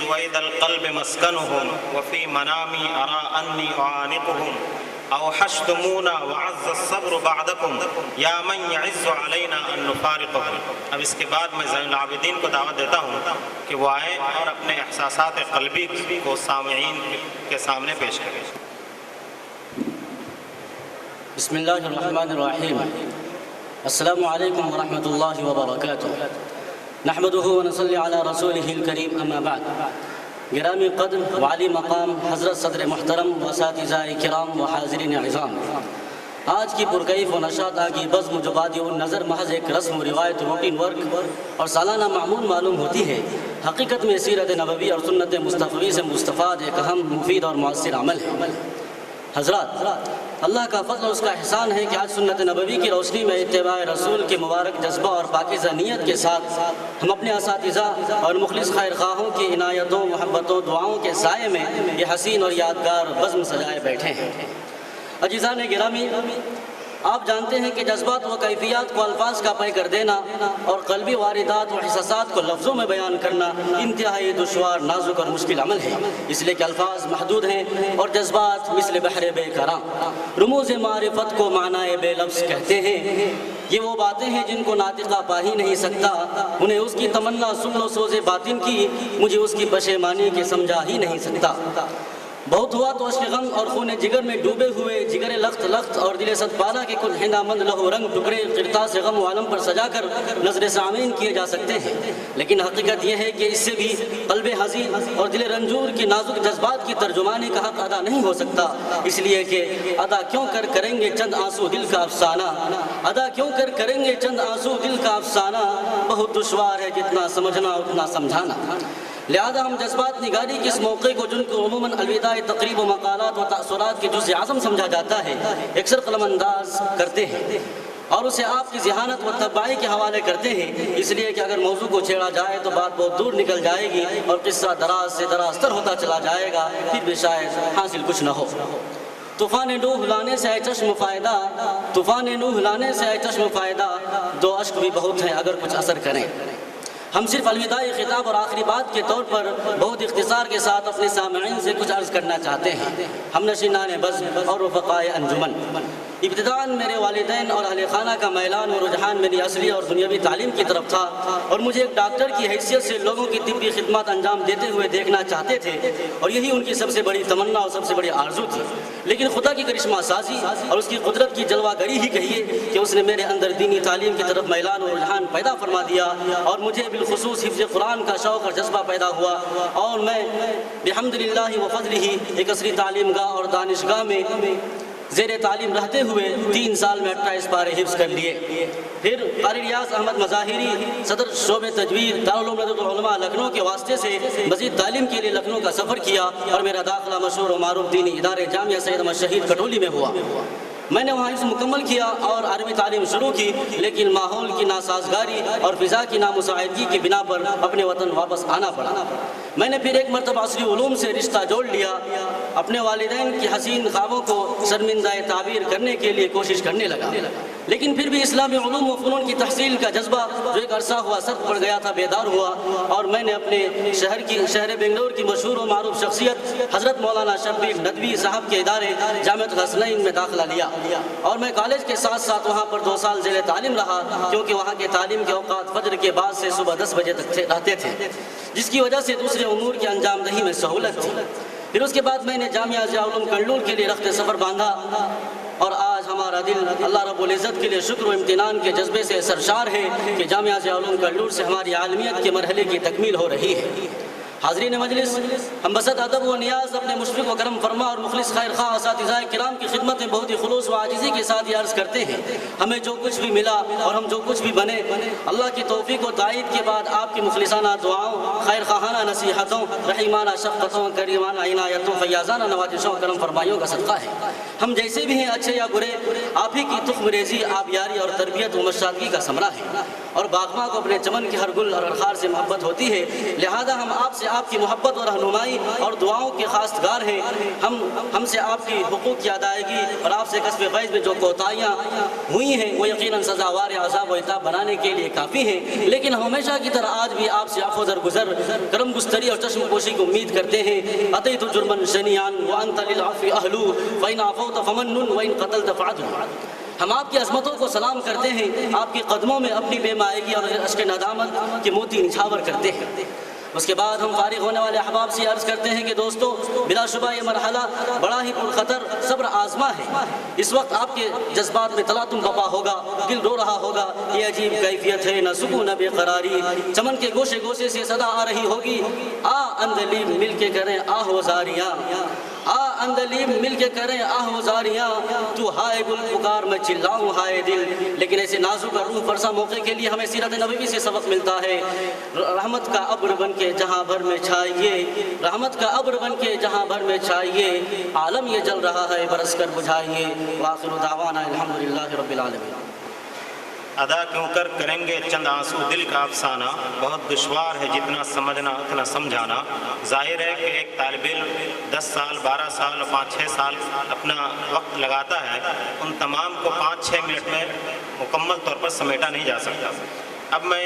سوید القلب مسکنهم وفی منامی ارا انی اعانقهم اوحشتمونا وعز الصبر بعدکم یا من یعز علینا ان نفارقهم۔ اب اس کے بعد میں زین العابدین کو دعوت دیتا ہوں کہ وہ آئیں اور اپنے احساسات قلبی کو سامعین کے سامنے پیش کریں۔ بسم اللہ الرحمن الرحیم۔ السلام علیکم ورحمۃ اللہ وبرکاتہ۔ نحمده ونصلی علی رسولہ الکریم، اما بعد۔ گرامی قدر وعلی مقام حضرت صدر محترم و اساتذہ کرام و حاضرین عظام، آج کی پرکیف و نشاطہ کی بزم جو بادی النظر محض ایک رسم و روایت روٹین ورک اور سالانہ معمول معلوم ہوتی ہے، حقیقت میں سیرت نبوی اور سنت مصطفی سے مستفاد ایک اہم، مفید اور مؤثر عمل ہے۔ حضرات، اللہ کا فضل اور اس کا احسان ہے کہ آج سنت نبوی کی روشنی میں اتباع رسول کے مبارک جذبہ اور پاکیزہ نیت کے ساتھ ہم اپنے اساتذہ اور مخلص خیر خواہوں کی عنایتوں، محبتوں، دعاؤں کے سائے میں یہ حسین اور یادگار بزم سجائے بیٹھے ہیں۔ عزیزان گرامی، آپ جانتے ہیں کہ جذبات و کیفیات کو الفاظ کا پے کر دینا اور قلبی واردات و احساسات کو لفظوں میں بیان کرنا انتہائی دشوار، نازک اور مشکل عمل ہے، اس لیے کہ الفاظ محدود ہیں اور جذبات مثل بحر بے کرام، رموز معرفت کو معنی بے لفظ کہتے ہیں۔ یہ وہ باتیں ہیں جن کو ناطقہ پا ہی نہیں سکتا، انہیں اس کی تمنا سن و سوز باطن کی، مجھے اس کی پشیمانی کے سمجھا ہی نہیں سکتا۔ بہت ہوا تو اشک غم اور خون جگر میں ڈوبے ہوئے جگر لخت لخت اور دل صد پارا کے کل ہندا مند لہو رنگ ٹکڑے قرطاس غم و عالم پر سجا کر نظر سامعین کیے جا سکتے ہیں، لیکن حقیقت یہ ہے کہ اس سے بھی قلب حزین اور دل رنجور کی نازک جذبات کی ترجمانی کا حق ادا نہیں ہو سکتا، اس لیے کہ ادا کیوں کر کریں گے چند آنسو دل کا افسانہ، ادا کیوں کر کریں گے چند آنسو دل کا افسانہ، بہت دشوار ہے جتنا سمجھنا اتنا سمجھانا۔ لہذا ہم جذبات نگاری کے اس موقع کو، جن کو عموماً الوداع تقریب و مقالات و تأثرات کے جز اعظم سمجھا جاتا ہے، اکثر قلم انداز کرتے ہیں اور اسے آپ کی ذہانت و تباہی کے حوالے کرتے ہیں، اس لیے کہ اگر موضوع کو چھیڑا جائے تو بات بہت دور نکل جائے گی اور قصہ دراز سے دراز تر ہوتا چلا جائے گا، پھر بھی شاید حاصل کچھ نہ ہو۔ طوفان نوح لانے سے ہے چشم فائدہ، طوفان نوح لانے سے ہے چشم فائدہ، دو اشک بھی بہت ہیں اگر کچھ اثر کریں۔ ہم صرف الوداعی خطاب اور آخری بات کے طور پر بہت اختصار کے ساتھ اپنے سامعین سے کچھ عرض کرنا چاہتے ہیں۔ ہم نشینان بزم اور رفقائے انجمن، ابتداءً میرے والدین اور اہل خانہ کا میلان و رجحان میری اصلی اور دنیاوی تعلیم کی طرف تھا، اور مجھے ایک ڈاکٹر کی حیثیت سے لوگوں کی طبی خدمات انجام دیتے ہوئے دیکھنا چاہتے تھے، اور یہی ان کی سب سے بڑی تمنا اور سب سے بڑی آرزو تھی۔ لیکن خدا کی کرشمہ سازی اور اس کی قدرت کی جلوہ گری ہی کہیے کہ اس نے میرے اندر دینی تعلیم کی طرف میلان و رجحان پیدا فرما دیا، اور مجھے بالخصوص حفظ قرآن کا شوق اور جذبہ پیدا ہوا، اور میں بحمدللہ و فضلہ ایک عصری تعلیم گاہ اور دانشگاہ میں زیر تعلیم رہتے ہوئے 3 سال میں 28 پارے حفظ کر لیے۔ پھر قاری ریاض احمد مظاہری صدر شعبہ تجوید دارالعلوم ندوۃ العلماء لکھنؤ کے واسطے سے مزید تعلیم کے لیے لکھنؤ کا سفر کیا، اور میرا داخلہ مشہور و معروف دینی ادارے جامعہ سید احمد شہید کٹھولی میں ہوا۔ میں نے وہاں حفظ مکمل کیا اور عربی تعلیم شروع کی، لیکن ماحول کی ناسازگاری اور فضا کی نامساعدگی کی بنا پر اپنے وطن واپس آنا پڑا۔ میں نے پھر ایک مرتبہ عصری علوم سے رشتہ جوڑ لیا، اپنے والدین کی حسین خوابوں کو شرمندہ تعبیر کرنے کے لیے کوشش کرنے لگا، لیکن پھر بھی اسلامی علوم و فنون کی تحصیل کا جذبہ جو ایک عرصہ ہوا سرد پڑ گیا تھا بیدار ہوا، اور میں نے اپنے شہر بنگلور کی مشہور و معروف شخصیت حضرت مولانا شبیر ندوی صاحب کے ادارے جامعۃ الحسنین میں داخلہ لیا، اور میں کالج کے ساتھ ساتھ وہاں پر 2 سال ذیل تعلیم رہا، کیونکہ وہاں کے تعلیم کے اوقات فجر کے بعد سے صبح 10 بجے تک رہتے تھے، جس کی وجہ سے دوسرے امور کی انجام دہی میں سہولت تھی۔ پھر اس کے بعد میں نے جامعہ ضیاء العلوم کنڈول کے لیے رخت سفر باندھا، اور آج ہمارا دل اللہ رب العزت کے لیے شکر و امتنان کے جذبے سے سرشار ہے کہ جامعہ ضیاء العلوم کنڈول سے ہماری عالمیت کے مرحلے کی تکمیل ہو رہی ہے۔ حاضرین مجلس، ہم بسط ادب و نیاز اپنے مشفق و کرم فرما اور مخلص خیر خواہ اساتذہ کرام کی خدمت میں بہت ہی خلوص و عاجزی کے ساتھ یہ عرض کرتے ہیں، ہمیں جو کچھ بھی ملا اور ہم جو کچھ بھی بنے، اللہ کی توفیق و تائید کے بعد آپ کی مخلصانہ دعاؤں، خیر خواہانہ نصیحتوں، رحیمانہ شفقتوں، کریمانہ عنایتوں، فیاضانہ نوازشوں، کرم فرمائیوں کا صدقہ ہے۔ ہم جیسے بھی ہیں، اچھے یا برے، آپ ہی کی تخم ریزی، آبیاری اور تربیت و مشاہدگی کا ثمرہ ہے۔ اور باغباں کو اپنے چمن کے ہر گل اور ہر خار سے محبت ہوتی ہے، لہذا ہم آپ سے آپ کی محبت اور رہنمائی اور دعاؤں کے خواستگار ہیں۔ ہم سے آپ کی حقوق کی ادائیگی اور آپ سے کسب فیض میں جو کوتاہیاں ہوئی ہیں وہ یقیناً سزاوار عذاب و عتاب بنانے کے لیے کافی ہیں، لیکن ہم ہمیشہ کی طرح آج بھی آپ سے عفو درگزر، کرم گستری اور چشم پوشی کی امید کرتے ہیں۔ اتیت جرمن شنیان وانت للعفو اہلو فإن عفوت فمن وإن قتلت فعدل۔ ہم آپ کی عظمتوں کو سلام کرتے ہیں، آپ کے قدموں میں اپنی بے مائگی اور اشک ندامت کے موتی نچھاور کرتے ہیں۔ اس کے بعد ہم فارغ ہونے والے احباب سے عرض کرتے ہیں کہ دوستو، بلا شبہ یہ مرحلہ بڑا ہی پرخطر صبر آزما ہے۔ اس وقت آپ کے جذبات میں تلاطم بپا ہوگا، دل رو رہا ہوگا، یہ عجیب کیفیت ہے، نہ سکون نہ بے قراری۔ چمن کے گوشے گوشے سے صدا آ رہی ہوگی، آ اندلیم مل کے کریں آہ و زاریاں، آ اندلیم مل کے کریں آہ و زاریاں، تو ہائے گل پکار میں چلاؤں ہائے دل۔ لیکن ایسے نازک اور روح فرسا موقع کے لیے ہمیں سیرت نبوی سے سبق ملتا ہے۔ رحمت کا ابر بن کے جہاں بھر میں چھائیے، رحمت کا ابر بن کے جہاں بھر میں چھائیے، عالم یہ جل رہا ہے برس کر بجھائیے۔ وآخر دعوانا الحمدللہ رب العالمین۔ ادا کیوں کر کریں گے چند آنسو دل کا افسانہ، بہت دشوار ہے جتنا سمجھنا اتنا سمجھانا۔ ظاہر ہے کہ ایک طالب علم 10 سال 12 سال اور 5-6 سال اپنا وقت لگاتا ہے، ان تمام کو 5-6 منٹ میں مکمل طور پر سمیٹا نہیں جا سکتا۔ اب میں